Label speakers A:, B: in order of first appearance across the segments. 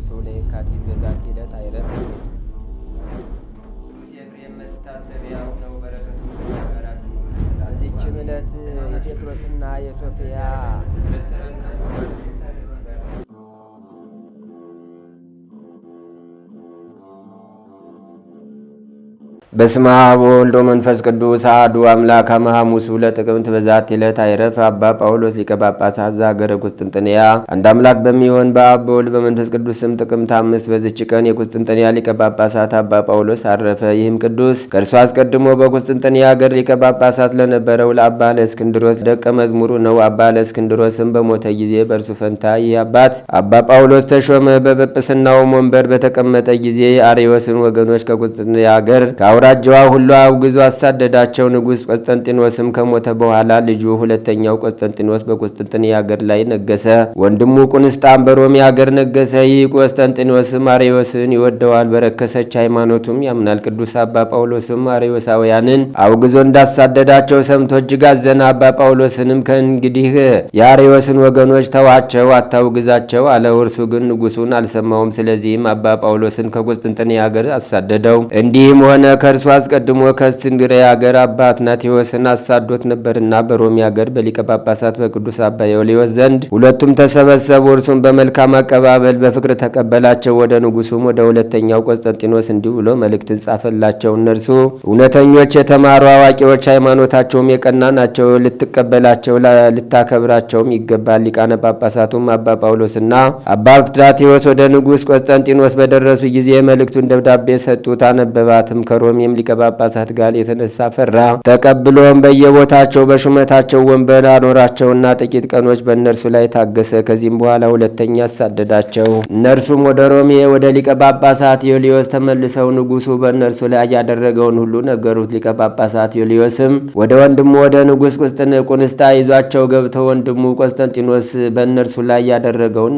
A: ሰው ለየካቲት በዛቲ ዕለት አይረፍ። ቅዱስ ኤፍሬም መታሰቢያው ነው። በረከቱ ጋራት። በዚችም ዕለት የጴጥሮስና የሶፊያ በስመ አብ ወወልድ ወመንፈስ ቅዱስ አሐዱ አምላክ አመ ሐሙስ ለጥቅምት በዛቲ ዕለት አይረፍ አባ ጳውሎስ ሊቀ ጳጳሳት ዘሀገረ ቁስጥንጥንያ። አንድ አምላክ በሚሆን በአብ በወልድ በመንፈስ ቅዱስ ስም ጥቅምት 5 በዚች ቀን የቁስጥንጥንያ ሊቀ ጳጳሳት አባ ጳውሎስ አረፈ። ይህም ቅዱስ ከእርሱ አስቀድሞ በቁስጥንጥንያ ሀገር ሊቀ ጳጳሳት ለነበረው ለአባ ለእስክንድሮስ ደቀ መዝሙሩ ነው። አባ ለእስክንድሮስም በሞተ ጊዜ በእርሱ ፈንታ ይህ አባት አባ ጳውሎስ ተሾመ። በጵጵስናውም ወንበር በተቀመጠ ጊዜ አርዮስን ወገኖች ከቁስጥንጥንያ ሀገር አውራጃዋ ሁሉ አውግዞ አሳደዳቸው። ንጉሥ ቆስጠንጢኖስም ከሞተ በኋላ ልጁ ሁለተኛው ቆስጠንጢኖስ በቁስጥንጥንያ ሀገር ላይ ነገሰ። ወንድሙ ቁንስጣን በሮሚ ሀገር ነገሰ። ይህ ቆስጠንጢኖስም አርዮስን ይወደዋል፣ በረከሰች ሃይማኖቱም ያምናል። ቅዱስ አባ ጳውሎስም አርዮሳውያንን አውግዞ እንዳሳደዳቸው ሰምቶ እጅግ አዘነ። አባ ጳውሎስንም ከእንግዲህ የአርዮስን ወገኖች ተዋቸው፣ አታውግዛቸው አለው። እርሱ ግን ንጉሱን አልሰማውም። ስለዚህም አባ ጳውሎስን ከቁስጥንጥንያ ሀገር አሳደደው። እንዲህም ሆነ ከእርሱ አስቀድሞ ከእስክንድርያ ሀገር አባ አትናቴዎስን አሳዶት ነበርና በሮሚ ሀገር በሊቀ ጳጳሳት በቅዱስ አባ ዮልዮስ ዘንድ ሁለቱም ተሰበሰቡ። እርሱም በመልካም አቀባበል በፍቅር ተቀበላቸው። ወደ ንጉሱም ወደ ሁለተኛው ቆስጠንጢኖስ እንዲህ ብሎ መልእክትን ጻፈላቸው። እነርሱ እውነተኞች የተማሩ አዋቂዎች፣ ሃይማኖታቸውም የቀና ናቸው። ልትቀበላቸው ልታከብራቸውም ይገባል። ሊቃነ ጳጳሳቱም አባ ጳውሎስና አባ አትናቴዎስ ወደ ንጉሥ ቆስጠንጢኖስ በደረሱ ጊዜ መልእክቱን ደብዳቤ ሰጡት። አነበባትም። ከሮሜም ሊቀ ጳጳሳት ጋር የተነሳ ፈራ። ተቀብሎም በየቦታቸው በሹመታቸው ወንበር አኖራቸውና ጥቂት ቀኖች በእነርሱ ላይ ታገሰ። ከዚህም በኋላ ሁለተኛ አሳደዳቸው። እነርሱም ወደ ሮሜ ወደ ሊቀ ጳጳሳት ዮልዮስ ተመልሰው ንጉሱ በእነርሱ ላይ ያደረገውን ሁሉ ነገሩት። ሊቀ ጳጳሳት ዮልዮስም ወደ ወንድሙ ወደ ንጉሥ ቁንስጣ ይዟቸው ገብተው ወንድሙ ቆስጠንጢኖስ በእነርሱ ላይ ያደረገውን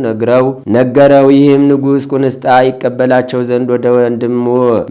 A: ነገረው። ይህም ንጉሥ ቁንስጣ ይቀበላቸው ዘንድ ወደ ወንድሙ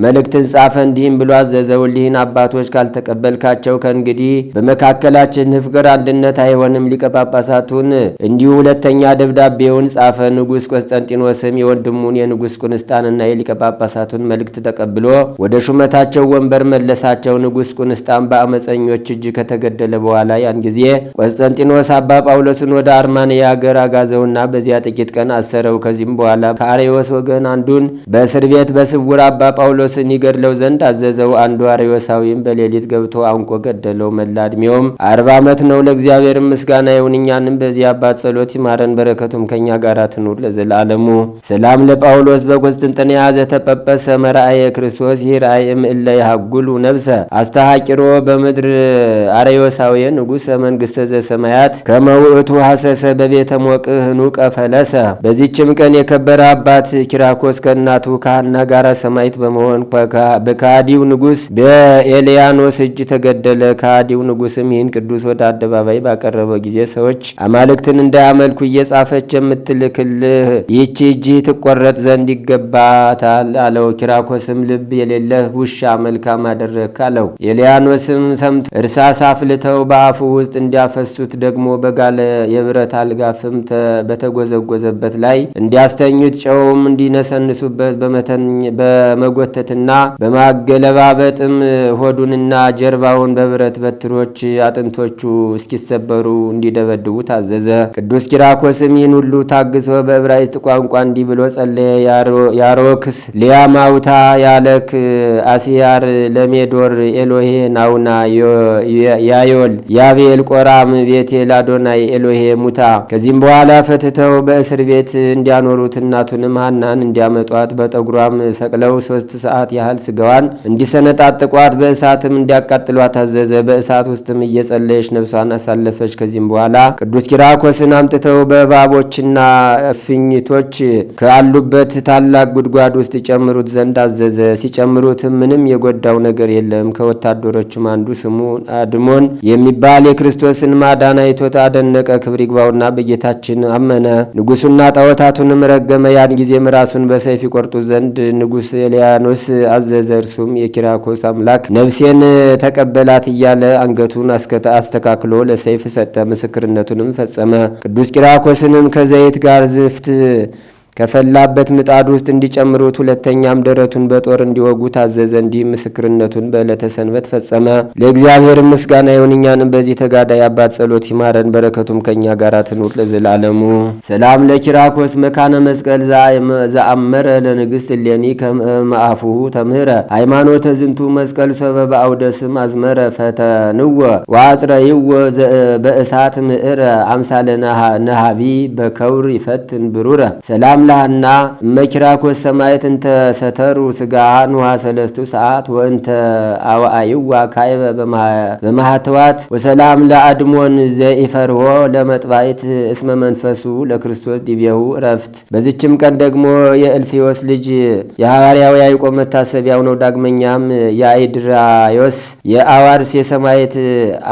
A: መልእክትን ጻፈ። እንዲህም ብሎ አዘዘው፣ እሊህን አባቶች ካልተቀበልካቸው ከእንግዲህ በመካከላችን ፍቅር አንድነት አይሆንም። ሊቀ ጳጳሳቱን እንዲሁ ሁለተኛ ደብዳቤውን ጻፈ። ንጉሥ ቆስጠንጢኖስም የወንድሙን የንጉሥ ቁንስጣንና የሊቀ ጳጳሳቱን መልእክት ተቀብሎ ወደ ሹመታቸው ወንበር መለሳቸው። ንጉሥ ቁንስጣን በአመፀኞች እጅ ከተገደለ በኋላ ያን ጊዜ ቆስጠንጢኖስ አባ ጳውሎስን ወደ አርማንያ ሀገር አጋዘውና በዚያ ጥቂት ቀን አሰረው። ከዚህም በኋላ ከአርዮስ ወገን አንዱን በእስር ቤት በስውር አባ ጳውሎስን ይገድለው ዘንድ አዘዘው። አንዱ አርዮሳዊም በሌሊት ገብቶ አንቆ ገደለው። መላ ዕድሜውም 40 ዓመት ነው። ለእግዚአብሔር ምስጋና ይሁን፣ እኛንም በዚህ አባት ጸሎት ይማረን፣ በረከቱም ከኛ ጋር ትኑር ለዘላለሙ። ሰላም ለጳውሎስ በቁስጥንጥንያ ዘተጰጰሰ መርአየ ክርስቶስ ይርአይም እለ ይሃጉሉ ነብሰ አስተሃቂሮ በምድር አርዮሳዊ ንጉሠ መንግሥተ ዘሰማያት ከመውእቱ ሐሰሰ በቤተ ሞቅህ ኑቀ ፈለሰ። በዚችም ቀን የከበረ አባት ኪራኮስ ከእናቱ ከሐና ጋር ሰማዕት በመሆን በካዲው ንጉሥ በኤልያኖስ እጅ ተገደለ። ካዲው ንጉሥም ይህን ቅዱስ ወደ አደባባይ ባቀረበው ጊዜ ሰዎች አማልክትን እንዳያመልኩ እየጻፈች የምትልክልህ ይህች እጅ ትቆረጥ ዘንድ ይገባታል አለው። ኪራኮስም ልብ የሌለህ ውሻ መልካም አደረግክ አለው። ኤልያኖስም ሰምቶ እርሳስ አፍልተው በአፉ ውስጥ እንዲያፈሱት ደግሞ በጋለ የብረት አልጋ ፍም በተጎዘጎዘበት ላይ እንዲያስተኙት ጨውም እንዲነሰንሱበት በመጎተትና በማገለባበጥም ሆዱንና ጀርባውን በብረት በትሮች አጥንቶቹ እስኪሰበሩ እንዲደበድቡ ታዘዘ። ቅዱስ ኪራኮስም ይህን ሁሉ ታግሶ በዕብራይስጥ ቋንቋ እንዲህ ብሎ ጸለየ። ያሮክስ ሊያማውታ ያለክ አሲያር ለሜዶር ኤሎሄ ናውና ያዮል ያቤል ቆራም ቤቴል አዶናይ ኤሎሄ ሙታ። ከዚህም በኋላ ፈትተው በእስር ቤት እንዲያኖሩት እናቱንም ሐናን እንዲያመጧት በጠጉሯም ሰቅለው 3 ሰዓት ያህል ስጋዋን እንዲሰነጣጥቋት በእሳትም እንዲያቃጥሏት አዘዘ። በእሳት ውስጥም እየጸለየች ነፍሷን አሳለፈች። ከዚህም በኋላ ቅዱስ ኪራኮስን አምጥተው በእባቦችና እፍኝቶች ካሉበት ታላቅ ጉድጓድ ውስጥ ጨምሩት ዘንድ አዘዘ። ሲጨምሩትም ምንም የጎዳው ነገር የለም። ከወታደሮቹም አንዱ ስሙ አድሞን የሚባል የክርስቶስን ማዳን አይቶት አደነቀ። ክብር ይግባውና በጌታችን አመነ። ንጉሱና ጣዖታቱንም ረገመ። ያን ጊዜም ራሱን በሰይፍ ይቆርጡት ዘንድ ንጉሥ ኤልያኖስ አዘዘ። እርሱም የኪራኮስ አምላክ ነፍሴን ተቀበላት እያለ አንገቱን አስተካክሎ ለሰይፍ ሰጠ። ምስክርነቱንም ፈጸመ። ቅዱስ ኪራኮስንም ከዘይት ጋር ዝፍት ከፈላበት ምጣድ ውስጥ እንዲጨምሩት፣ ሁለተኛም ደረቱን በጦር እንዲወጉ ታዘዘ። እንዲህ ምስክርነቱን በዕለተ ሰንበት ፈጸመ። ለእግዚአብሔር ምስጋና ይሁን፣ እኛንም በዚህ ተጋዳይ አባት ጸሎት ይማረን፣ በረከቱም ከእኛ ጋር ትኑር ለዘላለሙ። ሰላም ለኪራኮስ መካነ መስቀል ዘአመረ ለንግሥት እሌኒ ከመአፉሁ ተምህረ ሃይማኖተ ዝንቱ መስቀል ሰበበ አውደ ስም አዝመረ ፈተንወ ወአጽረይወ በእሳት ምዕረ አምሳለ ነሃቢ በከውር ይፈትን ብሩረ ሰላም ለሃና መኪራኮስ ሰማየት እንተ ሰተሩ ስጋሃን ውሃ ሰለስቱ ሰዓት ወእንተ አዋአይዋ ካይበ በማህተዋት ወሰላም ለአድሞን ዘኢፈርሆ ለመጥባይት እስመ መንፈሱ ለክርስቶስ ዲቤሁ እረፍት። በዚችም ቀን ደግሞ የእልፌዎስ ልጅ የሐዋርያው ያዕቆብ መታሰቢያው ነው። ዳግመኛም የአይድራዮስ የአዋርስ የሰማየት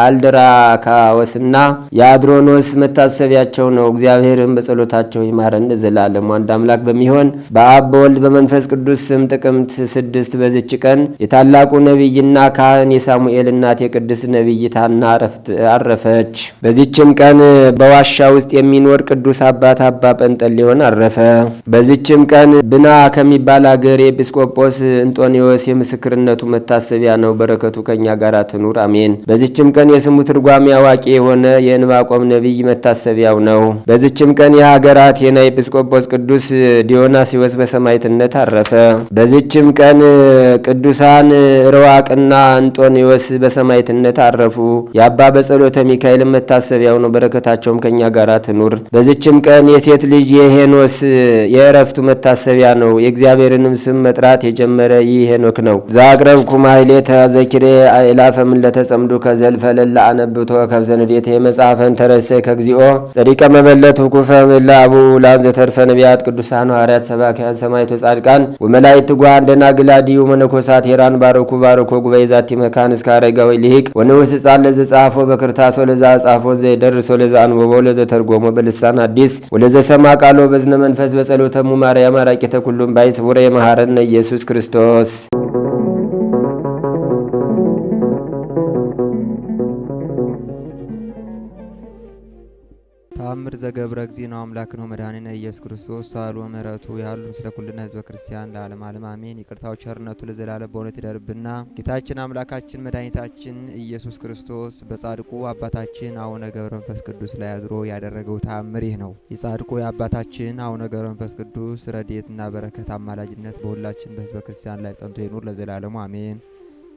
A: አልድራካዎስና የአድሮኖስ መታሰቢያቸው ነው። እግዚአብሔርም በጸሎታቸው ይማረን ለዘላለሙ። አንድ አምላክ በሚሆን በአብ በወልድ በመንፈስ ቅዱስ ስም ጥቅምት 6 በዚች ቀን የታላቁ ነቢይና ካህን የሳሙኤል እናት የቅድስት ነቢይት ሐና አረፈች። በዚችም ቀን በዋሻ ውስጥ የሚኖር ቅዱስ አባት አባ ጰንጠሌዎን አረፈ። በዚችም ቀን ብና ከሚባል አገር ኤጲስቆጶስ እንጦኒዎስ የምስክርነቱ መታሰቢያ ነው። በረከቱ ከኛ ጋር ትኑር አሜን። በዚችም ቀን የስሙ ትርጓሜ አዋቂ የሆነ የዕንባቆም ነቢይ መታሰቢያው ነው። በዚችም ቀን የሀገር አቴና ኤጲስቆጶስ ቅዱስ ዲዮናስዮስ በሰማዕትነት አረፈ። በዚችም ቀን ቅዱሳን ርዋቅና እንጦኒዎስ በሰማዕትነት አረፉ። የአባ በጸሎተ ሚካኤል መታሰቢያው ነው። በረከታቸውም ከኛ ጋር ትኑር። በዚችም ቀን የሴት ልጅ የሄኖስ የእረፍቱ መታሰቢያ ነው። የእግዚአብሔርንም ስም መጥራት የጀመረ ይህ ሄኖክ ነው። ዛቅረብኩ ማሕሌተ ዘኪሬ አእላፈ ምለተጸምዱ ከዘልፈ ለላ አነብቶ ከብዘንዴቴ መጽሐፈን ተረሰይ ከግዚኦ ጸዲቀ መበለት ውኩፈ ምላቡ ላን ዘተርፈ ነቢያት ቅዱሳን ሐዋርያት ሰባክያን ሰማዕቶ ጻድቃን ወመላእክት ጓን ደናግላዲዩ መነኮሳት ሄራን ባረኩ ባረኮ ጉባኤ ዛቲ መካን እስከ አረጋዊ ሊቅ ወንውስ ሕፃን ለዘ ጻፎ በክርታስ ወለዛ ጻፎ ዘይደርስ ወለዛ አንበቦ ለዘ ተርጎሞ በልሳን አዲስ ወለዘ ሰማ ቃሎ በዝነ መንፈስ በጸሎተሙ ማርያም አራቂተ ኩሉም ባይ ስቡረ የመሐረነ ኢየሱስ ክርስቶስ።
B: ተአምር ዘገብረ እግዚእነ አምላክነ መድኃኒነ ኢየሱስ ክርስቶስ ሳሉ ምሕረቱ ያሉ ምስለ ኩልነ ህዝበ ክርስቲያን ለዓለም ዓለም አሜን። ይቅርታው ቸርነቱ ለዘላለም በእውነት ይደርብና ጌታችን አምላካችን መድኃኒታችን ኢየሱስ ክርስቶስ በጻድቁ አባታችን አቡነ ገብረ መንፈስ ቅዱስ ላይ አድሮ ያደረገው ተአምር ይህ ነው። የጻድቁ የአባታችን አቡነ ገብረ መንፈስ ቅዱስ ረድኤትና በረከት አማላጅነት በሁላችን በህዝበ ክርስቲያን ላይ ጸንቶ ይኑር ለዘላለሙ አሜን።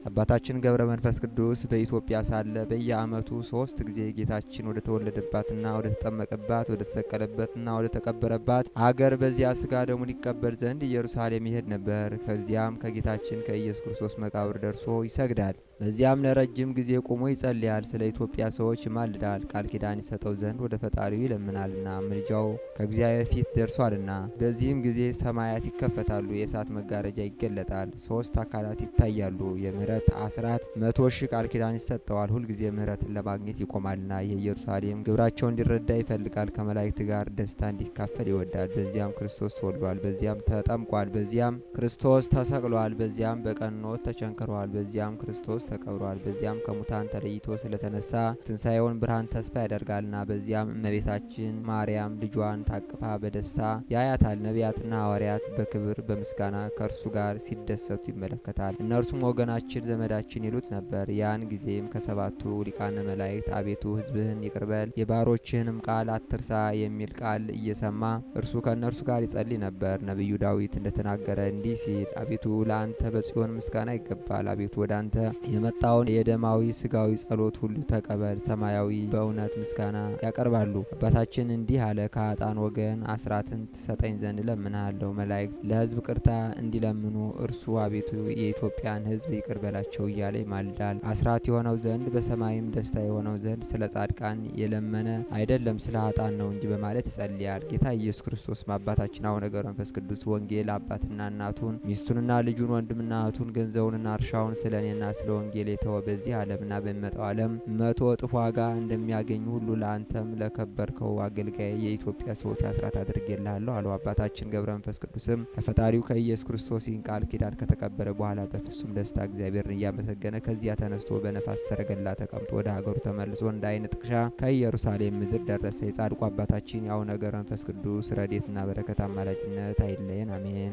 B: አባታችን ገብረ መንፈስ ቅዱስ በኢትዮጵያ ሳለ በየዓመቱ 3 ጊዜ ጌታችን ወደ ተወለደባትና ወደ ተጠመቀባት ወደ ተሰቀለበትና ወደ ተቀበረባት አገር በዚያ ስጋ ደሙ ሊቀበል ዘንድ ኢየሩሳሌም ይሄድ ነበር። ከዚያም ከጌታችን ከኢየሱስ ክርስቶስ መቃብር ደርሶ ይሰግዳል። በዚያም ለረጅም ጊዜ ቆሞ ይጸልያል። ስለ ኢትዮጵያ ሰዎች ይማልዳል። ቃል ኪዳን ይሰጠው ዘንድ ወደ ፈጣሪው ይለምናልና ምልጃው ከእግዚአብሔር ፊት ደርሷልና። በዚህም ጊዜ ሰማያት ይከፈታሉ፣ የእሳት መጋረጃ ይገለጣል፣ 3 አካላት ይታያሉ። የምህረት አስራት 100,000 ቃል ኪዳን ይሰጠዋል። ሁልጊዜ ምህረትን ለማግኘት ይቆማልና የኢየሩሳሌም ግብራቸው እንዲረዳ ይፈልጋል። ከመላእክት ጋር ደስታ እንዲካፈል ይወዳል። በዚያም ክርስቶስ ተወልዷል፣ በዚያም ተጠምቋል፣ በዚያም ክርስቶስ ተሰቅሏል፣ በዚያም በቀኖት ተቸንክሯል፣ በዚያም ክርስቶስ ተቀብሯል። በዚያም ከሙታን ተለይቶ ስለተነሳ ትንሣኤውን ብርሃን ተስፋ ያደርጋልና በዚያም እመቤታችን ማርያም ልጇን ታቅፋ በደስታ ያያታል። ነቢያትና ሐዋርያት በክብር በምስጋና ከእርሱ ጋር ሲደሰቱ ይመለከታል። እነርሱም ወገናችን ዘመዳችን ይሉት ነበር። ያን ጊዜም ከ7ቱ ሊቃነ መላእክት አቤቱ ሕዝብህን ይቅርበል የባሮችህንም ቃል አትርሳ የሚል ቃል እየሰማ እርሱ ከእነርሱ ጋር ይጸልይ ነበር። ነቢዩ ዳዊት እንደተናገረ እንዲህ ሲል አቤቱ ለአንተ በጽዮን ምስጋና ይገባል። አቤቱ ወደ አንተ የመጣውን የደማዊ ስጋዊ ጸሎት ሁሉ ተቀበል። ሰማያዊ በእውነት ምስጋና ያቀርባሉ። አባታችን እንዲህ አለ፣ ከኃጥአን ወገን አስራትን ትሰጠኝ ዘንድ እለምንሃለሁ። መላእክት ለሕዝብ ቅርታ እንዲለምኑ እርሱ አቤቱ የኢትዮጵያን ሕዝብ ይቅር በላቸው እያለ ይማልዳል። አስራት የሆነው ዘንድ በሰማይም ደስታ የሆነው ዘንድ ስለ ጻድቃን የለመነ አይደለም ስለ ኃጥአን ነው እንጂ በማለት ይጸልያል። ጌታ ኢየሱስ ክርስቶስ አባታችን አቡነ ገብረ መንፈስ ቅዱስ ወንጌል አባትና እናቱን ሚስቱንና ልጁን ወንድምና እህቱን ገንዘቡንና እርሻውን ስለ እኔና ስለ ወንጌል ወንጌል የተወ በዚህ ዓለምና በሚመጣው ዓለም 100 እጥፍ ዋጋ እንደሚያገኝ ሁሉ ለአንተም ለከበርከው አገልጋይ የኢትዮጵያ ሰዎች አስራት አድርጌልሃለሁ አለው። አባታችን ገብረ መንፈስ ቅዱስም ከፈጣሪው ከኢየሱስ ክርስቶስ ይህን ቃል ኪዳን ከተቀበለ በኋላ በፍጹም ደስታ እግዚአብሔርን እያመሰገነ ከዚያ ተነስቶ በነፋስ ሰረገላ ተቀምጦ ወደ ሀገሩ ተመልሶ እንደ ዓይን ጥቅሻ ከኢየሩሳሌም ምድር ደረሰ። የጻድቁ አባታችን የአቡነ ገብረ መንፈስ ቅዱስ ረድኤትና በረከት አማላጅነት አይለየን፣ አሜን።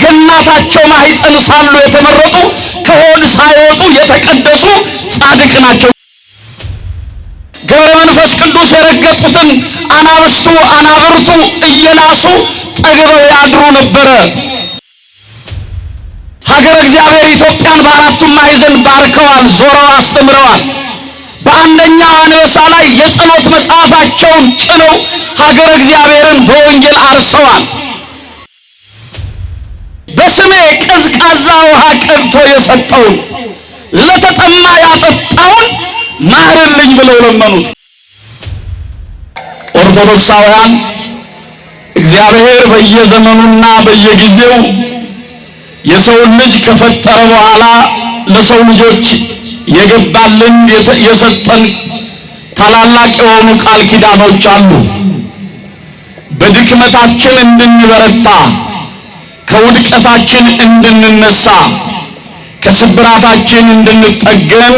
C: ከእናታቸው ማኅፀን ሳሉ የተመረጡ ከሆድ ሳይወጡ የተቀደሱ ጻድቅ ናቸው። ገብረ መንፈስ ቅዱስ የረገጡትን አናብርቱ እየላሱ ጠግበው ያድሩ ነበረ። ሀገረ እግዚአብሔር ኢትዮጵያን በአራቱም ማዕዘን ባርከዋል፣ ዞረው አስተምረዋል። በአንደኛው አንበሳ ላይ የጸሎት መጽሐፋቸውን ጭነው ሀገረ እግዚአብሔርን በወንጌል አርሰዋል። በስሜ ቀዝቃዛ ውሃ ቀድቶ የሰጠውን ለተጠማ ያጠጣውን ማርልኝ ብለው ለመኑት። ኦርቶዶክሳውያን እግዚአብሔር በየዘመኑና በየጊዜው የሰውን ልጅ ከፈጠረ በኋላ ለሰው ልጆች የገባልን የሰጠን ታላላቅ የሆኑ ቃል ኪዳኖች አሉ። በድክመታችን እንድንበረታ፣ ከውድቀታችን እንድንነሳ፣ ከስብራታችን እንድንጠገን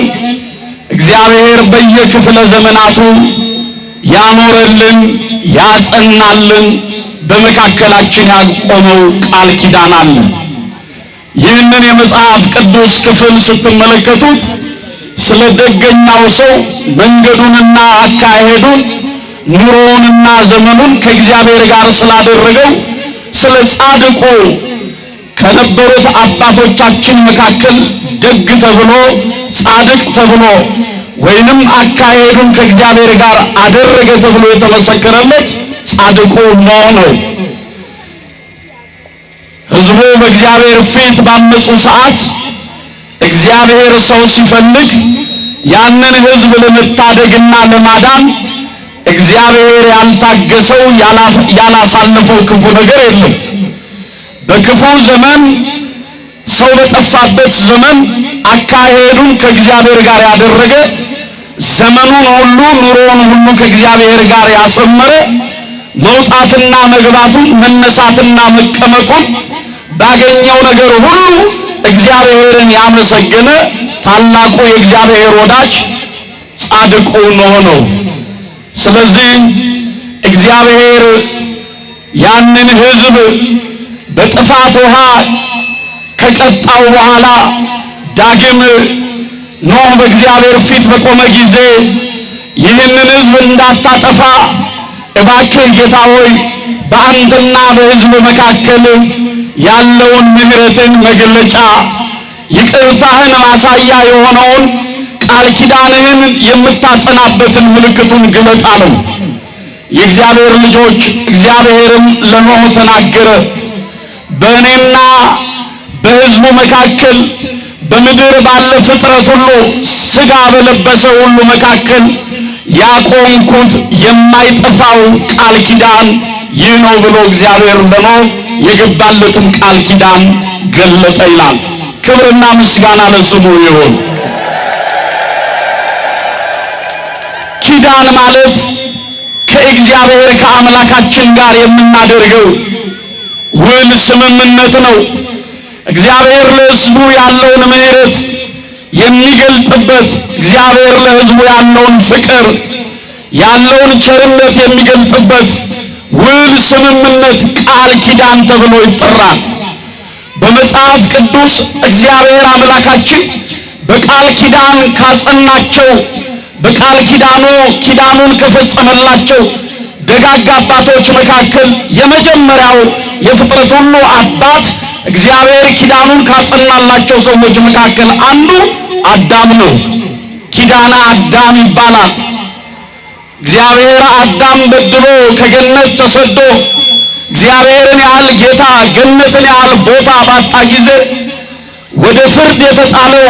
C: እግዚአብሔር በየክፍለ ዘመናቱ ያኖረልን ያጸናልን በመካከላችን ያቆመው ቃል ኪዳን አለ። ይህንን የመጽሐፍ ቅዱስ ክፍል ስትመለከቱት ስለ ደገኛው ሰው መንገዱንና አካሄዱን ኑሮውንና ዘመኑን ከእግዚአብሔር ጋር ስላደረገው ስለ ጻድቁ ከነበሩት አባቶቻችን መካከል ደግ ተብሎ ጻድቅ ተብሎ ወይንም አካሄዱን ከእግዚአብሔር ጋር አደረገ ተብሎ የተመሰከረለት ጻድቁ ኖህ ነው። ሕዝቡ በእግዚአብሔር ፊት ባመፁ ሰዓት እግዚአብሔር ሰው ሲፈልግ ያንን ሕዝብ ለመታደግና ለማዳን እግዚአብሔር ያልታገሰው ያላሳለፈው ክፉ ነገር የለም። በክፉ ዘመን ሰው በጠፋበት ዘመን አካሄዱን ከእግዚአብሔር ጋር ያደረገ ዘመኑን ሁሉ ኑሮውን ሁሉ ከእግዚአብሔር ጋር ያሰመረ መውጣትና መግባቱን መነሳትና መቀመጡን ባገኘው ነገር ሁሉ እግዚአብሔርን ያመሰገነ ታላቁ የእግዚአብሔር ወዳጅ ጻድቁ ኖህ ነው። ስለዚህ እግዚአብሔር ያንን ሕዝብ በጥፋት ውሃ ከቀጣው በኋላ ዳግም ኖህ በእግዚአብሔር ፊት በቆመ ጊዜ ይህንን ሕዝብ እንዳታጠፋ እባክህ ጌታ ሆይ በአንተና በሕዝብ መካከል ያለውን ምሕረትን መግለጫ ይቅርታህን ማሳያ የሆነውን ቃል ኪዳንህን የምታጸናበትን ምልክቱን ግለጥ አለው። የእግዚአብሔር ልጆች እግዚአብሔርም ለኖህ ተናገረ። በእኔና በሕዝቡ መካከል በምድር ባለ ፍጥረት ሁሉ ሥጋ በለበሰ ሁሉ መካከል ያቆምኩት የማይጠፋው ቃል ኪዳን ይህ ነው ብሎ እግዚአብሔር ለኖህ የገባለትን ቃል ኪዳን ገለጠ ይላል። ክብርና ምስጋና ለስሙ ይሁን። ኪዳን ማለት ከእግዚአብሔር ከአምላካችን ጋር የምናደርገው ውል ስምምነት ነው። እግዚአብሔር ለሕዝቡ ያለውን ምሕረት የሚገልጥበት፣ እግዚአብሔር ለሕዝቡ ያለውን ፍቅር ያለውን ቸርነት የሚገልጥበት ውል ስምምነት ቃል ኪዳን ተብሎ ይጠራል። በመጽሐፍ ቅዱስ እግዚአብሔር አምላካችን በቃል ኪዳን ካጸናቸው በቃል ኪዳኑን ከፈጸመላቸው ደጋግ አባቶች መካከል የመጀመሪያው የፍጥረት ሁሉ አባት እግዚአብሔር ኪዳኑን ካጸናላቸው ሰዎች መካከል አንዱ አዳም ነው። ኪዳነ አዳም ይባላል። እግዚአብሔር አዳም በድሎ ከገነት ተሰዶ እግዚአብሔርን ያህል ጌታ ገነትን ያህል ቦታ ባጣ ጊዜ ወደ ፍርድ የተጣለው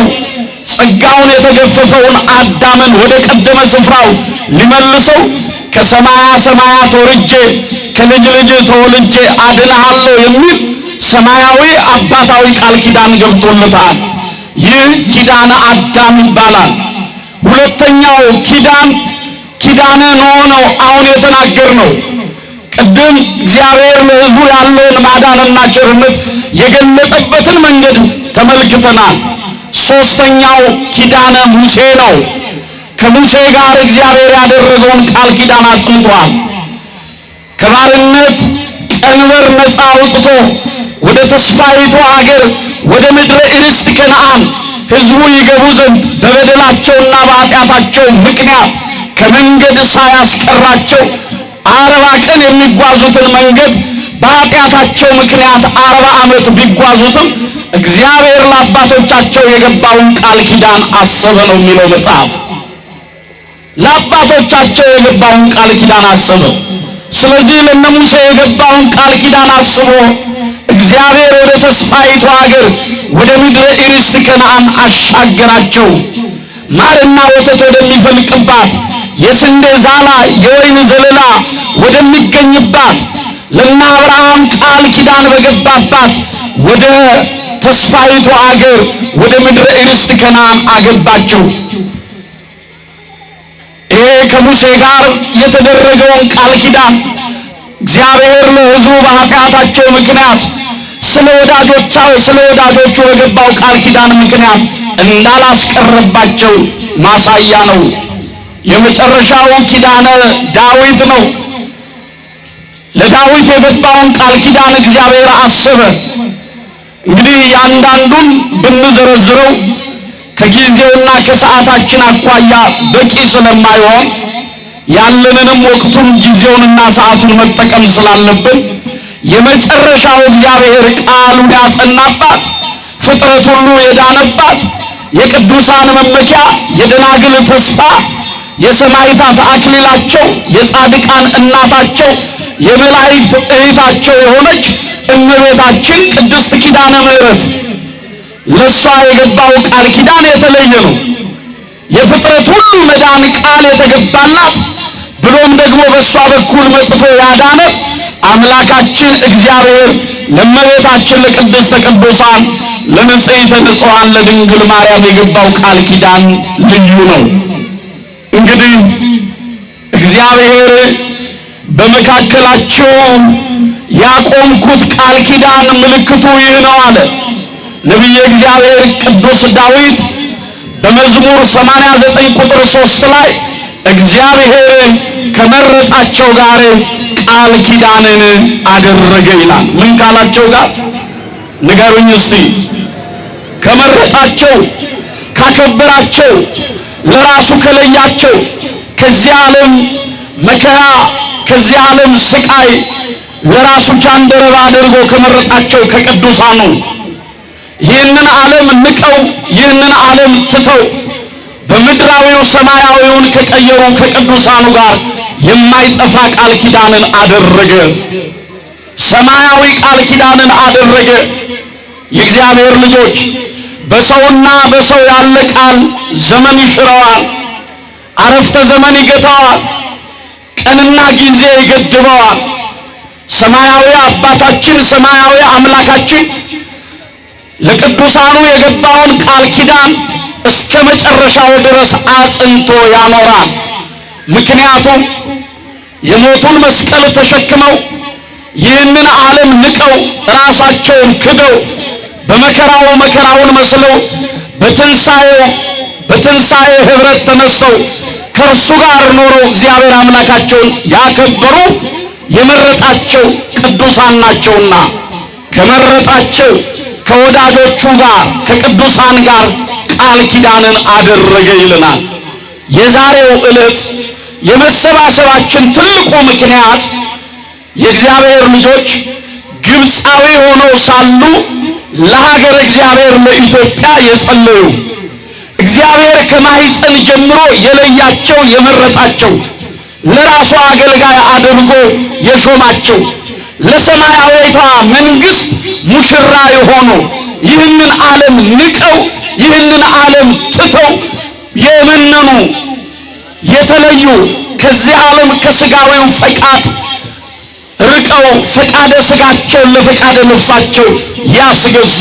C: ጸጋውን የተገፈፈውን አዳምን ወደ ቀደመ ስፍራው ሊመልሰው ከሰማያ ሰማያት ወርጄ ከልጅ ልጅ ተወልጄ አድንሃለሁ የሚል ሰማያዊ አባታዊ ቃል ኪዳን ገብቶለታል። ይህ ኪዳነ አዳም ይባላል። ሁለተኛው ኪዳነ ኖህ ነው። አሁን የተናገርነው ቅድም እግዚአብሔር ለሕዝቡ ያለውን ማዳንና ቸርነት የገለጠበትን መንገድ ተመልክተናል። ሶስተኛው ኪዳነ ሙሴ ነው። ከሙሴ ጋር እግዚአብሔር ያደረገውን ቃል ኪዳን አጽንቷል። ከባርነት ቀንበር ነፃ አውጥቶ ወደ ተስፋይቱ ሀገር ወደ ምድረ ርስት ከነዓን ሕዝቡ ይገቡ ዘንድ በበደላቸውና በኃጢአታቸው ምክንያት ከመንገድ ሳያስቀራቸው 40 ቀን የሚጓዙትን መንገድ በኃጢአታቸው ምክንያት 40 ዓመት ቢጓዙትም እግዚአብሔር ለአባቶቻቸው የገባውን ቃል ኪዳን አሰበ ነው የሚለው መጽሐፍ። ለአባቶቻቸው የገባውን ቃል ኪዳን አሰበ። ስለዚህ ለነ ሙሴ የገባውን ቃል ኪዳን አስቦ እግዚአብሔር ወደ ተስፋይቱ ሀገር ወደ ምድረ ርስት ከነዓን አሻገራቸው። ማርና ወተት ወደሚፈልቅባት የስንዴ ዛላ የወይን ዘለላ ወደሚገኝባት ለነ አብርሃም ቃል ኪዳን በገባባት ወደ ተስፋይቱ ሀገር ወደ ምድረ ርስት ከነዓን አገባቸው። ይሄ ከሙሴ ጋር የተደረገውን ቃል ኪዳን እግዚአብሔር ለሕዝቡ በኃጢአታቸው ምክንያት ስለ ወዳጆቹ በገባው ቃል ኪዳን ምክንያት እንዳላስቀረባቸው ማሳያ ነው። የመጨረሻው ኪዳነ ዳዊት ነው። ለዳዊት የገባውን ቃል ኪዳን እግዚአብሔር አሰበ። እንግዲህ ያንዳንዱን ብንዘረዝረው ከጊዜውና ከሰዓታችን አኳያ በቂ ስለማይሆን ያለንንም ወቅቱን ጊዜውንና ሰዓቱን መጠቀም ስላለብን የመጨረሻው እግዚአብሔር ቃሉን ያጸናባት፣ ፍጥረት ሁሉ የዳነባት፣ የቅዱሳን መመኪያ፣ የደናግል ተስፋ፣ የሰማዕታት አክሊላቸው፣ የጻድቃን እናታቸው፣ የመላእክት እህታቸው የሆነች እመቤታችን ቅድስት ኪዳነ ምሕረት ለሷ የገባው ቃል ኪዳን የተለየ ነው። የፍጥረት ሁሉ መዳን ቃል የተገባላት ብሎም ደግሞ በሷ በኩል መጥቶ ያዳነ አምላካችን እግዚአብሔር ለእመቤታችን ለቅድስተ ቅዱሳን ለንጽሕተ ንጹሐን ለድንግል ማርያም የገባው ቃል ኪዳን ልዩ ነው። እንግዲህ እግዚአብሔር በመካከላቸው ያቆምኩት ቃል ኪዳን ምልክቱ ይህ ነው አለ ነቢየ እግዚአብሔር ቅዱስ ዳዊት በመዝሙር 89 ቁጥር 3 ላይ እግዚአብሔር ከመረጣቸው ጋር ቃል ኪዳንን አደረገ ይላል። ምን ካላቸው ጋር ንገሩኝ እስቲ? ከመረጣቸው፣ ካከበራቸው፣ ለራሱ ከለያቸው፣ ከዚህ ዓለም መከራ ከዚህ ዓለም ስቃይ ለራሱ ጃንደረባ አድርጎ ከመረጣቸው ከቅዱሳኑ ይህንን ዓለም ንቀው ይህንን ዓለም ትተው በምድራዊው ሰማያዊውን ከቀየሩ ከቅዱሳኑ ጋር የማይጠፋ ቃል ኪዳንን አደረገ። ሰማያዊ ቃል ኪዳንን አደረገ። የእግዚአብሔር ልጆች በሰውና በሰው ያለ ቃል ዘመን ይሽረዋል፣ አረፍተ ዘመን ይገታዋል፣ ቀንና ጊዜ ይገድበዋል። ሰማያዊ አባታችን ሰማያዊ አምላካችን ለቅዱሳኑ የገባውን ቃል ኪዳን እስከ መጨረሻው ድረስ አጽንቶ ያኖራል። ምክንያቱም የሞቱን መስቀል ተሸክመው ይህንን ዓለም ንቀው ራሳቸውን ክደው በመከራው መከራውን መስለው በትንሣኤ ኅብረት ተነስተው ከእርሱ ጋር ኖረው እግዚአብሔር አምላካቸውን ያከበሩ የመረጣቸው ቅዱሳን ናቸውና ከመረጣቸው ከወዳጆቹ ጋር ከቅዱሳን ጋር ቃል ኪዳንን አደረገ ይለናል። የዛሬው ዕለት የመሰባሰባችን ትልቁ ምክንያት የእግዚአብሔር ልጆች ግብፃዊ ሆነው ሳሉ ለሀገር እግዚአብሔር ለኢትዮጵያ የጸለዩ እግዚአብሔር ከማኅፀን ጀምሮ የለያቸው የመረጣቸው ለራሱ አገልጋይ አድርጎ የሾማቸው ለሰማያዊቷ መንግስት ሙሽራ የሆኑ ይህንን ዓለም ንቀው ይህንን ዓለም ትተው የመነኑ የተለዩ ከዚህ ዓለም ከስጋዊው ፈቃድ ርቀው ፈቃደ ስጋቸውን ለፈቃደ ነፍሳቸው ያስገዙ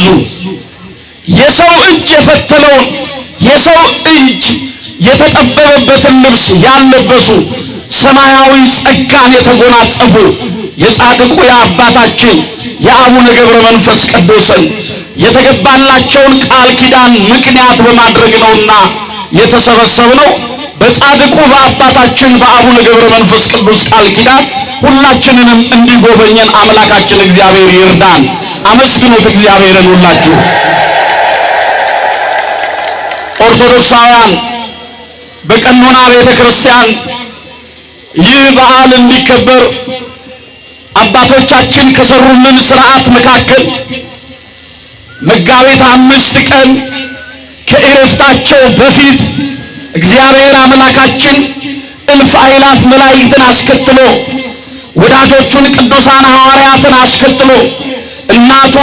C: የሰው እጅ የፈተለውን የሰው እጅ የተጠበበበትን ልብስ ያለበሱ ሰማያዊ ጸጋን የተጎናጸፉ የጻድቁ የአባታችን የአቡነ ገብረ መንፈስ ቅዱስን የተገባላቸውን ቃል ኪዳን ምክንያት በማድረግ ነውና የተሰበሰብነው። በጻድቁ በአባታችን በአቡነ ገብረ መንፈስ ቅዱስ ቃል ኪዳን ሁላችንንም እንዲጎበኘን አምላካችን እግዚአብሔር ይርዳን። አመስግኑት እግዚአብሔርን ሁላችሁ። ኦርቶዶክሳውያን በቀኖና ቤተ ክርስቲያን ይህ በዓል እንዲከበር አባቶቻችን ከሰሩልን ሥርዓት መካከል መጋቢት 5 ቀን ከዕረፍታቸው በፊት እግዚአብሔር አምላካችን እልፍ አእላፍ መላእክትን አስከትሎ ወዳጆቹን ቅዱሳን ሐዋርያትን አስከትሎ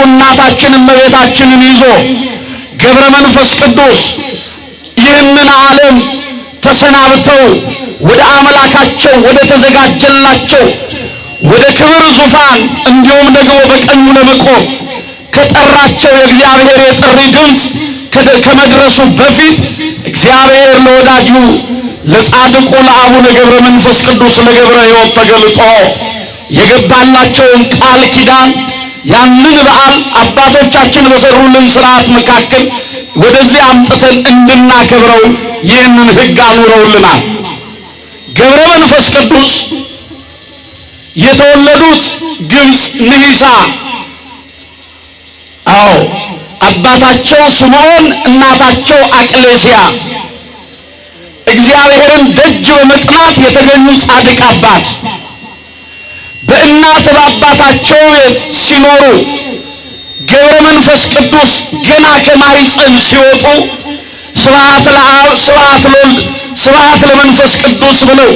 C: እናታችን እመቤታችንን ይዞ ገብረ መንፈስ ቅዱስ ይህንን ዓለም ተሰናብተው ወደ አምላካቸው ወደ ተዘጋጀላቸው ወደ ክብር ዙፋን እንዲሁም ደግሞ በቀኙ ለመቆም ከጠራቸው የእግዚአብሔር የጥሪ ድምፅ ከመድረሱ በፊት እግዚአብሔር ለወዳጁ ለጻድቁ ለአቡነ ገብረ መንፈስ ቅዱስ ለገብረ ሕይወት ተገልጦ የገባላቸውን ቃል ኪዳን ያንን በዓል አባቶቻችን በሰሩልን ሥርዓት መካከል ወደዚህ አምጥተን እንድናከብረው ይህንን ሕግ አኑረውልናል። ገብረ መንፈስ ቅዱስ የተወለዱት ግብፅ ንሂሳ። አዎ አባታቸው ስምዖን እናታቸው አቅሌስያ እግዚአብሔርን ደጅ በመጥናት የተገኙ ጻድቅ አባት በእናት በአባታቸው ቤት ሲኖሩ ገብረ መንፈስ ቅዱስ ገና ከማኅፀን ሲወጡ ስብሐት ለአብ ስብሐት ለወልድ ስብሐት ለመንፈስ ቅዱስ ብለው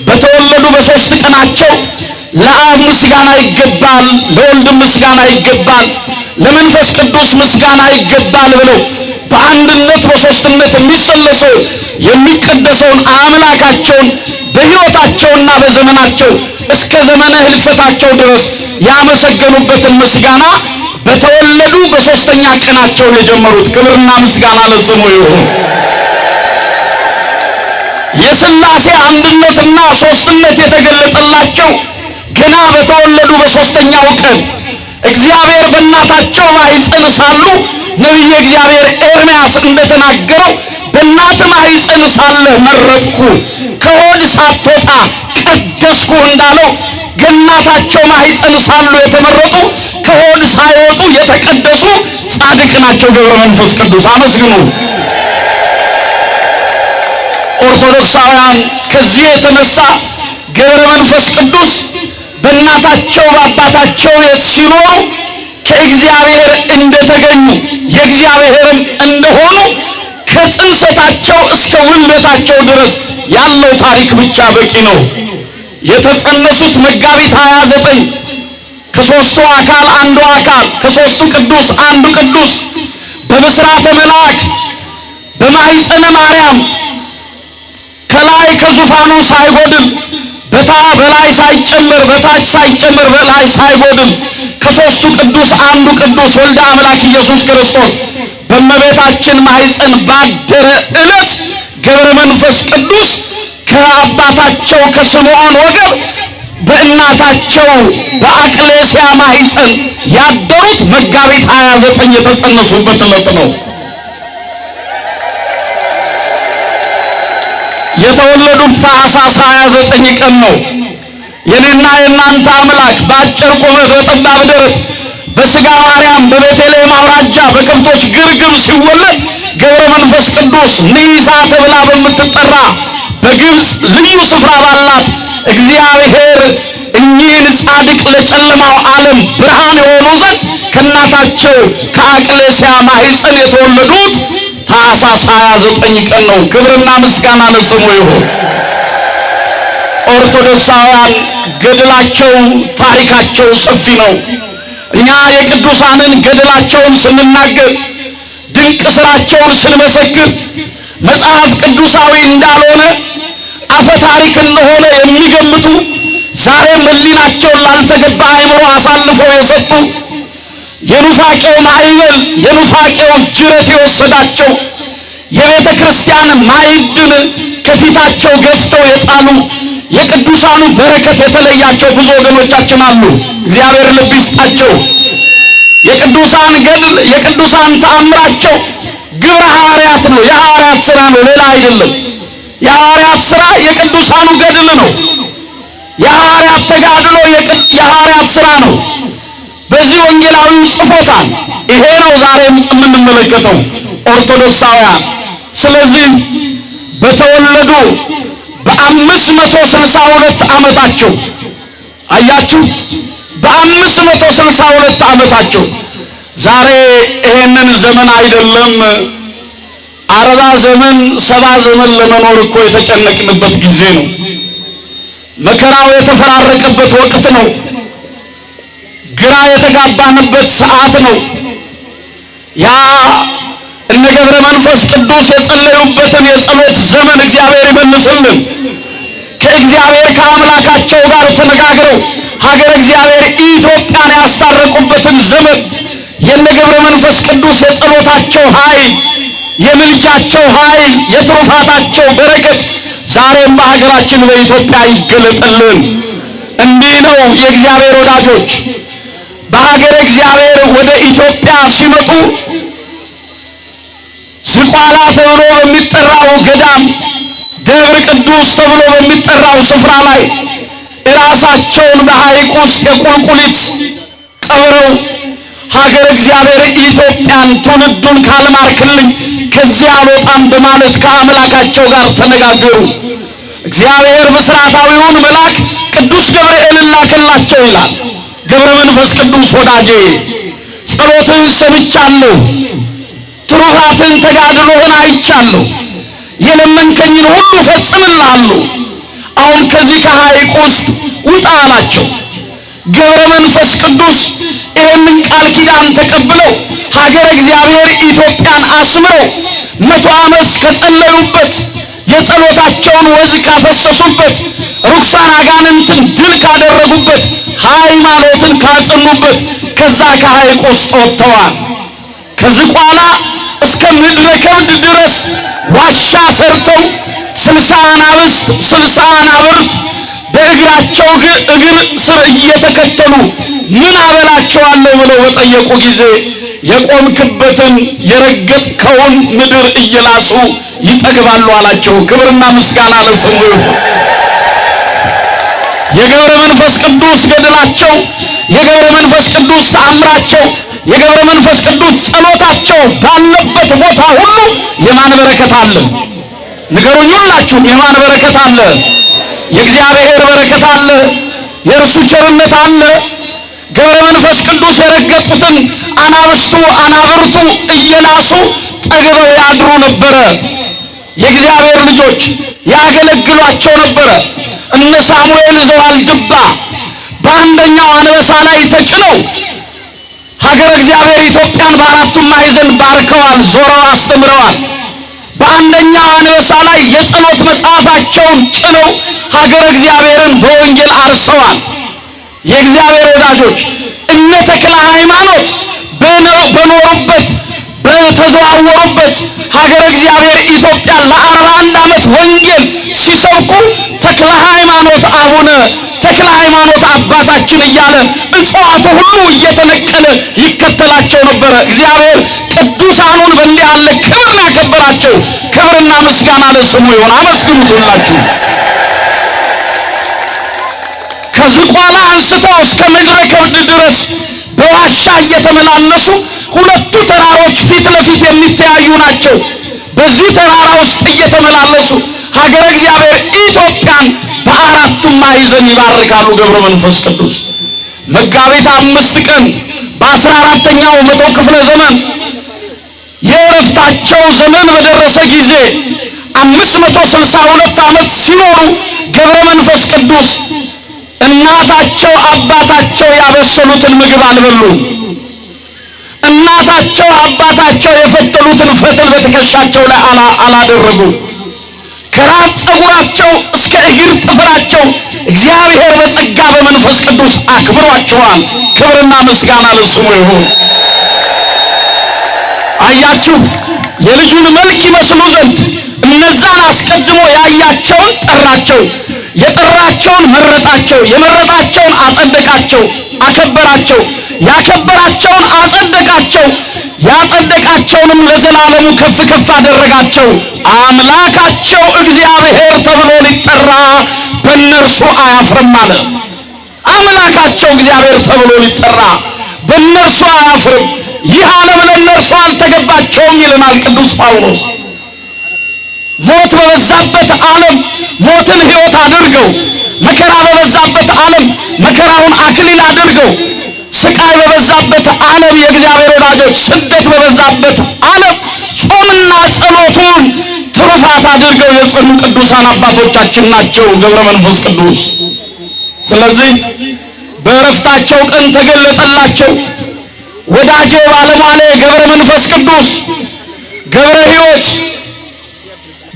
C: በተወለዱ በሦስት ቀናቸው ለአብ ምስጋና ይገባል፣ ለወልድ ምስጋና ይገባል፣ ለመንፈስ ቅዱስ ምስጋና ይገባል ብለው በአንድነት በሦስትነት የሚሰለሰው የሚቀደሰውን አምላካቸውን በሕይወታቸውና በዘመናቸው እስከ ዘመነ ሕልፈታቸው ድረስ ያመሰገኑበትን ምስጋና በተወለዱ በሦስተኛ ቀናቸው የጀመሩት። ክብርና ምስጋና ለስሙ ይሁን። የሥላሴ አንድነትና ሦስትነት የተገለጠላቸው ገና በተወለዱ በሦስተኛው ቀን እግዚአብሔር በእናታቸው ማኅፀን ሳሉ ነቢየ እግዚአብሔር ኤርምያስ እንደተናገረው በእናት ማኅፀን ሳለህ መረጥኩ፣ ከሆድ ሳትወጣ ቀደስኩ እንዳለው ከእናታቸው ማኅፀን ሳሉ የተመረጡ ከሆድ ሳይወጡ የተቀደሱ ጻድቅ ናቸው ገብረ መንፈስ ቅዱስ። አመስግኑ ኦርቶዶክሳውያን። ከዚህ የተነሳ ገብረ መንፈስ ቅዱስ በእናታቸው በአባታቸው ቤት ሲኖሩ ከእግዚአብሔር እንደተገኙ የእግዚአብሔርም እንደሆኑ ከጽንሰታቸው እስከ ውልደታቸው ድረስ ያለው ታሪክ ብቻ በቂ ነው። የተጸነሱት መጋቢት 29 ከሦስቱ አካል አንዱ አካል ከሦስቱ ቅዱስ አንዱ ቅዱስ በብስራተ መልአክ በማኅፀነ ማርያም ከላይ ከዙፋኑ ሳይጎድል በላይ ሳይጨመር በታች ሳይጨመር በላይ ሳይጎድል ከሦስቱ ቅዱስ አንዱ ቅዱስ ወልደ አምላክ ኢየሱስ ክርስቶስ በእመቤታችን ማኅፀን ባደረ ዕለት ገብረ መንፈስ ቅዱስ ከአባታቸው ከስምዖን ወገብ በእናታቸው በአቅሌስያ ማኅፀን ያደሩት መጋቢት 29 የተጸነሱበት ዕለት ነው። የተወለዱት ታኅሳስ 29 ቀን ነው። የኔና የእናንተ አምላክ በአጭር ቁመት በጠባብ ደረት በሥጋ ማርያም በቤተልሔም አውራጃ በከብቶች ግርግም ሲወለድ ገብረ መንፈስ ቅዱስ ንሂሳ ተብላ በምትጠራ በግብፅ ልዩ ስፍራ ባላት እግዚአብሔር እኚህን ጻድቅ ለጨለማው ዓለም ብርሃን የሆኑ ዘንድ ከእናታቸው ከአቅሌስያ ማኅፀን የተወለዱት ታኅሳስ 29 ቀን ነው። ክብርና ምስጋና ለስሙ ይሁን። ኦርቶዶክሳውያን ገድላቸው ታሪካቸው ሰፊ ነው። እኛ የቅዱሳንን ገድላቸውን ስንናገር ድንቅ ሥራቸውን ስንመሰክር መጽሐፍ ቅዱሳዊ እንዳልሆነ አፈ ታሪክ እንደሆነ የሚገምቱ ዛሬም ሕሊናቸውን ላልተገባ አእምሮ አሳልፈው የሰጡ የኑፋቄው ማዕበል የኑፋቄው ጅረት የወሰዳቸው የቤተ ክርስቲያን ማዕድን ከፊታቸው ገፍተው የጣሉ የቅዱሳኑ በረከት የተለያቸው ብዙ ወገኖቻችን አሉ። እግዚአብሔር ልብ ይስጣቸው። የቅዱሳን ገድል የቅዱሳን ተአምራቸው ግብረ ሐዋርያት ነው። የሐዋርያት ሥራ ነው፣ ሌላ አይደለም። የሐዋርያት ሥራ የቅዱሳኑ ገድል ነው። የሐዋርያት ተጋድሎ የሐዋርያት ሥራ ነው። በዚህ ወንጌላዊው ጽፎታል። ይሄ ነው ዛሬም የምንመለከተው ኦርቶዶክሳውያን። ስለዚህ በተወለዱ በ562 ዓመታቸው አያችሁ፣ በ562 ዓመታቸው ዛሬ ይሄንን ዘመን አይደለም 40 ዘመን 70 ዘመን ለመኖር እኮ የተጨነቅንበት ጊዜ ነው። መከራው የተፈራረቀበት ወቅት ነው። ግራ የተጋባንበት ሰዓት ነው። ያ እነ ገብረ መንፈስ ቅዱስ የጸለዩበትን የጸሎት ዘመን እግዚአብሔር ይመልስልን። ከእግዚአብሔር ከአምላካቸው ጋር ተነጋግረው ሀገር እግዚአብሔር ኢትዮጵያን ያስታረቁበትን ዘመን የነ ገብረ መንፈስ ቅዱስ የጸሎታቸው ኃይል፣ የምልጃቸው ኃይል፣ የትሩፋታቸው በረከት ዛሬም በሀገራችን በኢትዮጵያ ይገለጥልን። እንዲህ ነው የእግዚአብሔር ወዳጆች በሀገር እግዚአብሔር ወደ ኢትዮጵያ ሲመጡ ዝቋላ ተብሎ በሚጠራው ገዳም ደብረ ቅዱስ ተብሎ በሚጠራው ስፍራ ላይ ራሳቸውን በሐይቅ ውስጥ የቁልቁሊት ቀብረው ሀገር እግዚአብሔር ኢትዮጵያን ትውልዱን ካልማርክልኝ ከዚህ አልወጣም በማለት ከአምላካቸው ጋር ተነጋገሩ። እግዚአብሔር ብስራታዊውን መልአክ ቅዱስ ገብርኤልን ላከላቸው ይላል። ገብረ መንፈስ ቅዱስ ወዳጄ ጸሎትን ሰምቻለሁ፣ ትሩፋትን ተጋድሎህን አይቻለሁ፣ የለመንከኝን ሁሉ ፈጽምልሃለሁ። አሁን ከዚህ ከሐይቅ ውስጥ ውጣ አላቸው። ገብረ መንፈስ ቅዱስ ይህንን ቃል ኪዳን ተቀብለው ሀገር እግዚአብሔር ኢትዮጵያን አስምረው 100 ዓመት ከጸለዩበት የጸሎታቸውን ወዝ ካፈሰሱበት ርኩሳን አጋንንትን ድል ካደረጉበት ሃይማኖትን ካጸኑበት ከዛ ከሐይቅ ውስጥ ወጥተዋል። ከዝቋላ እስከ ምድረ ከብድ ድረስ ዋሻ ሰርተው 60 አናብስት 60 አናብርት በእግራቸው እግር ስር እየተከተሉ ምን አበላቸዋለሁ ብለው በጠየቁ ጊዜ የቆምክበትን የረገጥከውን ምድር እየላሱ ይጠግባሉ አላቸው። ክብርና ምስጋና ለስሙ ይሁን። የገብረ መንፈስ ቅዱስ ገድላቸው፣ የገብረ መንፈስ ቅዱስ ተአምራቸው፣ የገብረ መንፈስ ቅዱስ ጸሎታቸው ባለበት ቦታ ሁሉ የማን በረከት አለ? ንገሩኝ ሁላችሁም፣ የማን በረከት አለ? የእግዚአብሔር በረከት አለ። የእርሱ ቸርነት አለ። ገብረ መንፈስ ቅዱስ የረገጡትን አናብስቱ አናብርቱ እየላሱ ጠግበው ያድሩ ነበረ። የእግዚአብሔር ልጆች ያገለግሏቸው ነበረ። እነ ሳሙኤል ዘዋልድባ በአንደኛው አንበሳ ላይ ተጭነው ሀገር እግዚአብሔር ኢትዮጵያን በአራቱም ማዕዘን ባርከዋል፣ ዞረው አስተምረዋል። በአንደኛው አንበሳ ላይ የጸሎት መጽሐፋቸውን ጭነው ሀገር እግዚአብሔርን በወንጌል አርሰዋል። የእግዚአብሔር ወዳጆች እነ ተክለ ሃይማኖት በኖሩበት በተዘዋወሩበት ሀገር እግዚአብሔር ኢትዮጵያን ለ41 ዓመት ወንጌል ሲሰብኩ ተክለ ሃይማኖት አቡነ ተክለ ሃይማኖት አባታችን እያለ እጽዋቱ ሁሉ እየተነቀለ ይከተላቸው ነበረ። እግዚአብሔር ቅዱሳኑን በእንዲህ ያለ ክብር ያከበራቸው። ክብርና ምስጋና ለስሙ ይሁን። አመስግኑት ሁላችሁ። ከዝቋላ አንስተው እስከ ምድረ ከብድ ድረስ በዋሻ እየተመላለሱ ሁለቱ ተራሮች ፊት ለፊት የሚተያዩ ናቸው። በዚህ ተራራ ውስጥ እየተመላለሱ ሀገረ እግዚአብሔር ኢትዮጵያን በአራቱም ማዕዘን ይባርካሉ። ገብረ መንፈስ ቅዱስ መጋቢት 5 ቀን በ14ኛው መቶ ክፍለ ዘመን የዕረፍታቸው ዘመን በደረሰ ጊዜ 562 ዓመት ሲኖሩ ገብረ መንፈስ ቅዱስ እናታቸው አባታቸው ያበሰሉትን ምግብ አልበሉም። እናታቸው አባታቸው የፈተሉትን ፈትል በትከሻቸው ላይ አላደረጉም። ከራስ ፀጉራቸው እስከ እግር ጥፍራቸው እግዚአብሔር በጸጋ በመንፈስ ቅዱስ አክብሯቸዋል። ክብርና ምስጋና ለስሙ ይሁን። አያችሁ የልጁን መልክ ይመስሉ ዘንድ እነዛን አስቀድሞ ያያቸውን ጠራቸው፣ የጠራቸውን መረጣቸው፣ የመረጣቸውን አጸደቃቸው፣ አከበራቸው፣ ያከበራቸውን አጸደቃቸው፣ ያጸደቃቸውንም ለዘላለሙ ከፍ ከፍ አደረጋቸው። አምላካቸው እግዚአብሔር ተብሎ ሊጠራ በእነርሱ አያፍርም አለ። አምላካቸው እግዚአብሔር ተብሎ ሊጠራ በእነርሱ አያፍርም። ይህ ዓለም ለእነርሱ አልተገባቸውም ይለናል ቅዱስ ጳውሎስ። ሞት በበዛበት ዓለም ሞትን ሕይወት አድርገው፣ መከራ በበዛበት ዓለም መከራውን አክሊል አድርገው፣ ስቃይ በበዛበት ዓለም የእግዚአብሔር ወዳጆች ስደት በበዛበት ዓለም ጾምና ጸሎቱን ትሩፋት አድርገው የጸኑ ቅዱሳን አባቶቻችን ናቸው ገብረ መንፈስ ቅዱስ። ስለዚህ በዕረፍታቸው ቀን ተገለጠላቸው። ወዳጄ ባለሟሌ ገብረ መንፈስ ቅዱስ ገብረ ሕይወት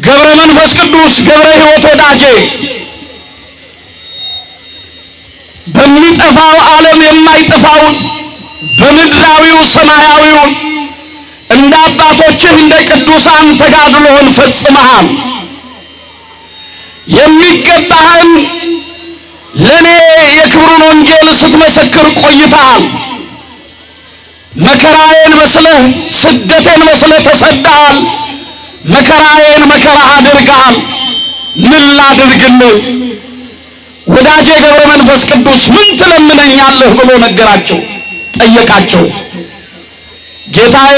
C: ገብረ መንፈስ ቅዱስ ገብረ ሕይወት ወዳጄ በሚጠፋው ዓለም የማይጠፋውን በምድራዊው ሰማያዊውን እንደ አባቶችህ እንደ ቅዱሳን ተጋድሎህን ፈጽመሃል። የሚገባህን ለኔ የክብሩን ወንጌል ስትመሰክር ቆይተሃል። መከራዬን መስለህ ስደቴን መስለህ ተሰደሃል። መከራዬን መከራ አድርገሃል። ምን ላድርግልህ? ወዳጄ ገብረ መንፈስ ቅዱስ ምን ትለምነኛለህ ብሎ ነገራቸው፣ ጠየቃቸው። ጌታዬ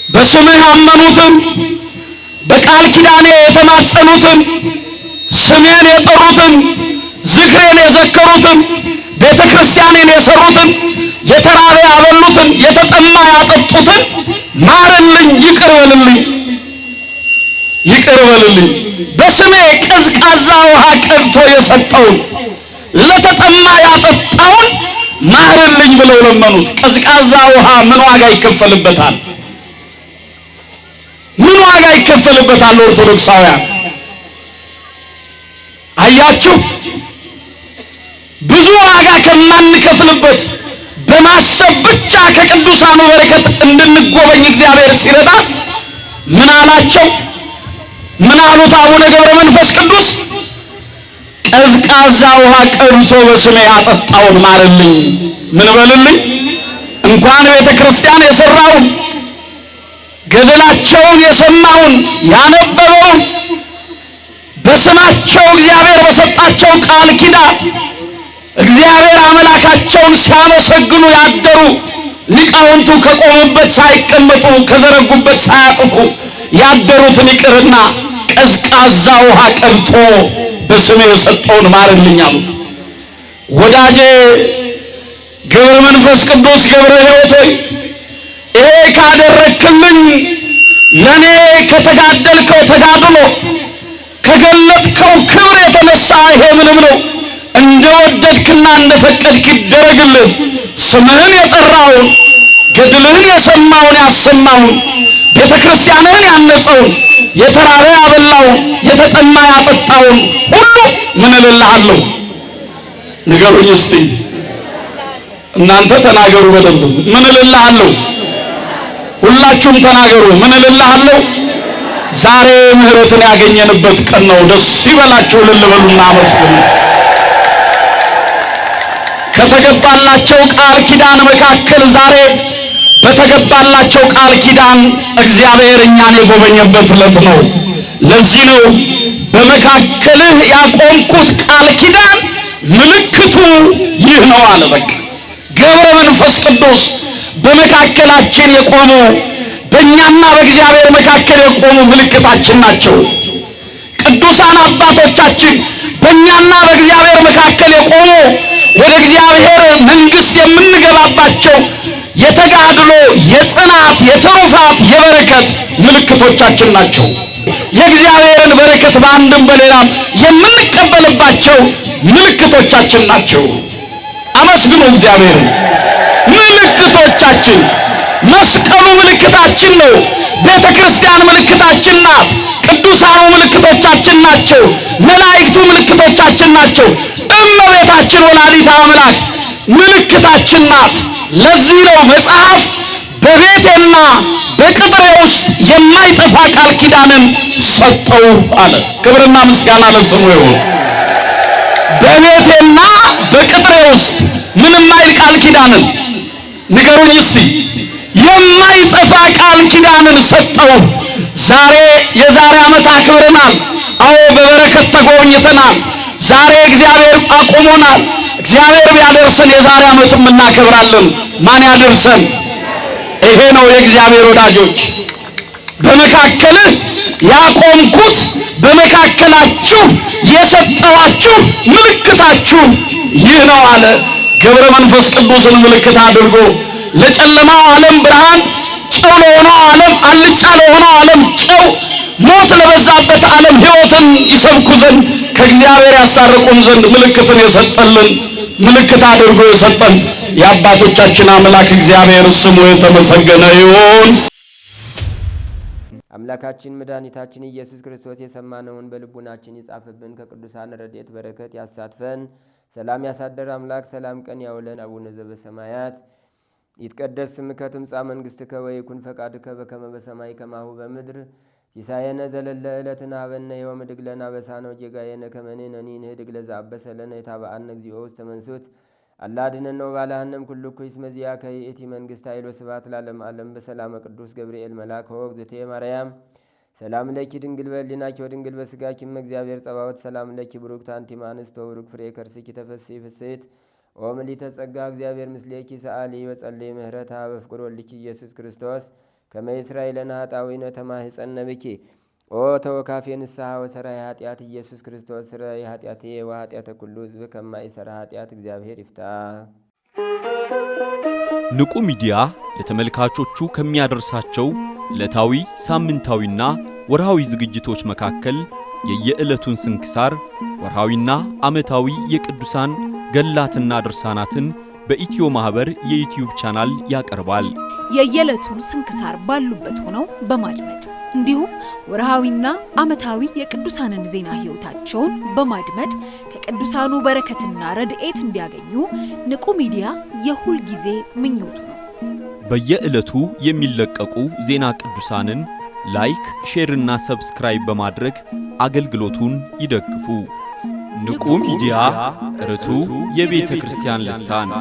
C: በስምህ ያመኑትን በቃል ኪዳኔ የተማጸኑትን ስሜን የጠሩትን ዝክሬን የዘከሩትን ቤተ ክርስቲያኔን የሰሩትን የተራበ ያበሉትን የተጠማ ያጠጡትን ማርልኝ፣ ይቅር በልልኝ፣ ይቅር በልልኝ። በስሜ ቀዝቃዛ ውሃ ቀድቶ የሰጠውን ለተጠማ ያጠጣውን ማርልኝ ብለው ለመኑት። ቀዝቃዛ ውሃ ምን ዋጋ ይከፈልበታል? ምን ዋጋ ይከፈልበታል? ኦርቶዶክሳውያን አያችሁ፣ ብዙ ዋጋ ከማንከፍልበት በማሰብ ብቻ ከቅዱሳኑ በረከት እንድንጎበኝ እግዚአብሔር ሲረዳ ምን አላቸው? ምን አሉት? አቡነ ገብረ መንፈስ ቅዱስ ቀዝቃዛ ውሃ ቀድቶ በስሜ ያጠጣውን ማርልኝ፣ ምን በልልኝ? እንኳን ቤተ ክርስቲያን የሰራውን ገድላቸውን የሰማውን ያነበበውን በስማቸው እግዚአብሔር በሰጣቸው ቃል ኪዳን እግዚአብሔር አምላካቸውን ሲያመሰግኑ ያደሩ ሊቃውንቱ ከቆሙበት ሳይቀመጡ ከዘረጉበት ሳያጥፉ ያደሩትን ይቅርና ቀዝቃዛ ውሃ ቀድቶ በስሜ የሰጠውን ማርልኝ አሉት። ወዳጄ ገብረ መንፈስ ቅዱስ ገብረ ሕይወት ሆይ ይሄ ካደረክልኝ ለኔ ከተጋደልከው ተጋድሎ ከገለጥከው ክብር የተነሳ ይሄ ምንም ነው። እንደወደድክና እንደፈቀድክ ይደረግልህ። ስምህን የጠራውን ገድልህን የሰማውን ያሰማውን ቤተ ክርስቲያንህን ያነጸውን የተራበ ያበላውን የተጠማ ያጠጣውን ሁሉ ምን እልልሃለሁ? ንገሩኝ እስቲ እናንተ ተናገሩ በደንብ። ምን እልልሃለሁ? ሁላችሁም ተናገሩ። ምን እልልሃለሁ? ዛሬ ምሕረትን ያገኘንበት ቀን ነው። ደስ ይበላችሁ፣ እልል በሉና አመስግኑ። ከተገባላቸው ቃል ኪዳን መካከል ዛሬ በተገባላቸው ቃል ኪዳን እግዚአብሔር እኛን የጎበኘበት ዕለት ነው። ለዚህ ነው በመካከልህ ያቆምኩት ቃል ኪዳን ምልክቱ ይህ ነው አለ። በቃ ገብረ መንፈስ ቅዱስ በመካከላችን የቆሙ በእኛና በእግዚአብሔር መካከል የቆሙ ምልክታችን ናቸው። ቅዱሳን አባቶቻችን በእኛና በእግዚአብሔር መካከል የቆሙ ወደ እግዚአብሔር መንግሥት የምንገባባቸው የተጋድሎ የጽናት የትሩፋት የበረከት ምልክቶቻችን ናቸው። የእግዚአብሔርን በረከት በአንድም በሌላም የምንቀበልባቸው ምልክቶቻችን ናቸው። አመስግኑ እግዚአብሔርን። ምልክቶቻችን መስቀሉ ምልክታችን ነው። ቤተ ክርስቲያን ምልክታችን ናት። ቅዱሳኑ ምልክቶቻችን ናቸው። መላእክቱ ምልክቶቻችን ናቸው። እመቤታችን ወላዲተ አምላክ ምልክታችን ናት። ለዚህ ነው መጽሐፍ በቤቴና በቅጥሬ ውስጥ የማይጠፋ ቃል ኪዳንን ሰጠው አለ። ክብርና ምስጋና ለስሙ ይሁን። በቤቴና በቅጥሬ ውስጥ ምን የማይል ቃል ኪዳንን ንገሩኝ እስቲ። የማይጠፋ ቃል ኪዳንን ሰጠው። ዛሬ የዛሬ ዓመት አክብረናል። አዎ በበረከት ተጎብኝተናል። ዛሬ እግዚአብሔር አቆሞናል። እግዚአብሔር ቢያደርሰን የዛሬ ዓመትም እናከብራለን። ማን ያደርሰን? ይሄ ነው የእግዚአብሔር ወዳጆች። በመካከልህ ያቆምኩት በመካከላችሁ የሰጠዋችሁ ምልክታችሁ ይህ ነው አለ። ገብረ መንፈስ ቅዱስን ምልክት አድርጎ ለጨለማው ዓለም ብርሃን፣ ጨው ለሆነው ዓለም አልጫ ለሆነው ዓለም ጨው፣ ሞት ለበዛበት ዓለም ሕይወትን ይሰብኩ ዘንድ ከእግዚአብሔር ያስታርቁን ዘንድ ምልክትን የሰጠልን ምልክት አድርጎ የሰጠን የአባቶቻችን አምላክ እግዚአብሔር ስሙ የተመሰገነ ይሁን።
A: አምላካችን መድኃኒታችን ኢየሱስ ክርስቶስ የሰማነውን በልቡናችን ይጻፍብን፣ ከቅዱሳን ረድኤት በረከት ያሳትፈን። ሰላም ያሳደር አምላክ ሰላም ቀን ያውለን። አቡነ ዘበሰማያት ይትቀደስ ስምከ ትምጻእ መንግሥትከ ወይኩን ፈቃድከ በከመ በሰማይ ከማሁ በምድር ሲሳየነ ዘለለ ዕለትነ ሀበነ ዮም ወኅድግ ለነ አበሳነ ወጌጋየነ ከመ ንሕነኒ ንኅድግ ለዘአበሰ ለነ የታብአነ እግዚኦ ውስተ መንሱት አላ አድኅነነ ወባልሐነም ኩሉ ኩይስ መዚአከ ይእቲ መንግሥት ኃይል ወስብሐት ለዓለመ ዓለም። በሰላመ ቅዱስ ገብርኤል መልአክ ወእግዝእትየ ማርያም ሰላም ለኪ ድንግል በሕሊናኪ ወድንግል በሥጋኪ እም እግዚአብሔር ጸባዖት ሰላም ለኪ ብሩክት አንቲ እምአንስት ወብሩክ ፍሬ ከርስኪ ተፈሥሒ ፍሥሕት ኦ ምልዕተ ጸጋ እግዚአብሔር ምስሌኪ ሰአሊ ወጸልይ ምህረታ በፍቅር ወልድኪ ኢየሱስ ክርስቶስ ከመ ይሥራይ ለነ ኃጣውኢነ ተማኅፀነ ብኪ ኦ ተወካፌ ንስሐ ወሰራይ ኃጢአት ኢየሱስ ክርስቶስ ስረይ ኃጢአትየ ወኃጢአተ ኩሉ ሕዝብ ከማይሠራ ኃጢአት እግዚአብሔር ይፍታ።
D: ንቁ ሚዲያ ለተመልካቾቹ ከሚያደርሳቸው ዕለታዊ ሳምንታዊና ወርሃዊ ዝግጅቶች መካከል የየዕለቱን ስንክሳር ወርሃዊና ዓመታዊ የቅዱሳን ገላትና ድርሳናትን በኢትዮ ማህበር የዩቲዩብ ቻናል ያቀርባል።
E: የየዕለቱን ስንክሳር ባሉበት ሆነው በማድመጥ እንዲሁም ወርሃዊና ዓመታዊ የቅዱሳንን ዜና ሕይወታቸውን በማድመጥ ከቅዱሳኑ በረከትና ረድኤት እንዲያገኙ ንቁ ሚዲያ የሁል ጊዜ ምኞቱ ነው።
D: በየዕለቱ የሚለቀቁ ዜና ቅዱሳንን ላይክ፣ ሼርና ሰብስክራይብ በማድረግ አገልግሎቱን ይደግፉ። ንቁ ሚዲያ ርቱ የቤተ ክርስቲያን ልሳን